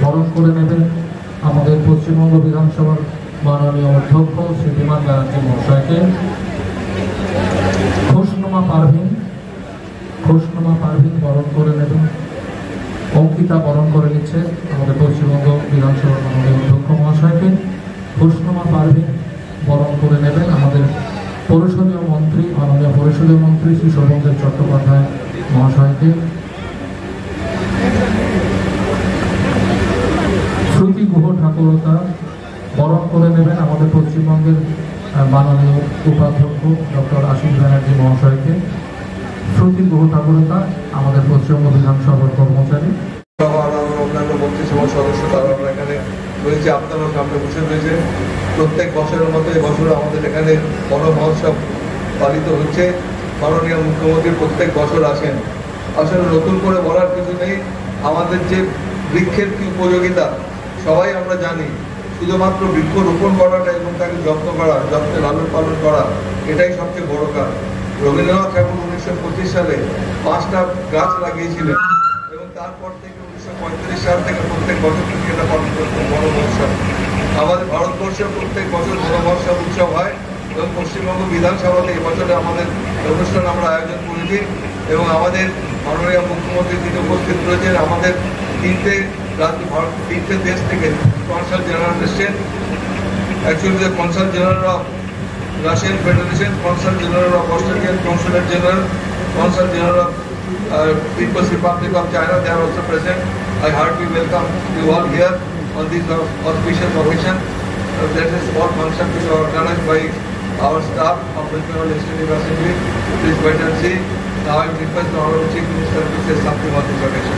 বরণ করে নেবেন আমাদের পশ্চিমবঙ্গ বিধানসভার মাননীয় অধ্যক্ষ শ্রী বিমান ব্যানার্জি মহাশয়কে। খুশনুমা পারভিন বরণ করে নেবেন। অঙ্কিতা বরণ করে নিচ্ছে আমাদের পশ্চিমবঙ্গ বিধানসভার মাননীয় অধ্যক্ষ মহাশয়কে। খুশনুমা পারভিন বরণ করে নেবেন আমাদের পরিষদীয় মন্ত্রী মাননীয় পরিষদীয় মন্ত্রী শ্রী শোভনদেব চট্টোপাধ্যায় মহাশয়কে। শ্রুতি গুহ ঠাকুরতা বরণ করে নেবেন আমাদের পশ্চিমবঙ্গের মাননীয় উপাধ্যক্ষ ডক্টর আশিস ব্যানার্জি মহাশয়কে। শ্রুতি গুহ ঠাকুরতা আমাদের পশ্চিমবঙ্গ বিধানসভার কর্মচারী। অন্যান্য মন্ত্রিসভার সদস্য তারা এখানে রয়েছে, আপনারা সামনে বসে রয়েছে। প্রত্যেক বছরের মতো এবছর আমাদের এখানে বড় মহোৎসব পালিত হচ্ছে। মাননীয় মুখ্যমন্ত্রী প্রত্যেক বছর আসেন। আসলে নতুন করে বলার কিছু নেই। আমাদের যে বৃক্ষের কি উপযোগিতা সবাই আমরা জানি। শুধুমাত্র বৃক্ষ রোপণ করাটা এবং তাকে যত্ন করা, যত্নে লালন পালন করা, এটাই সবচেয়ে বড় কাজ। রবীন্দ্রনাথ ঠাকুর 1925 সালে 5টা গাছ লাগিয়েছিলেন এবং তারপর থেকে 1935 সাল থেকে প্রত্যেক বছর থেকে এটা পালন করতেন বড় মহোৎসব। আমাদের ভারতবর্ষে প্রত্যেক বছর বড় মহোৎসব উৎসব হয় এবং পশ্চিমবঙ্গ বিধানসভাতে এবছরে আমাদের অনুষ্ঠান আমরা আয়োজন করেছি এবং আমাদের মাননীয় মুখ্যমন্ত্রী তিনি উপস্থিত রয়েছেন। আমাদের তিনটে দেশ থেকে কনসাল জেনারেল এসছেন। Actually the consul general of Russian federation, consul general of Australian consulate general, consul general of People's Republic of China, they are also present. I heartily welcome you all here on this auspicious occasion. That is all function which are organized by our staff of the Bengal Legislative Assembly. Please wait and see. Now I request the Honorable Chief Minister to say something on this occasion.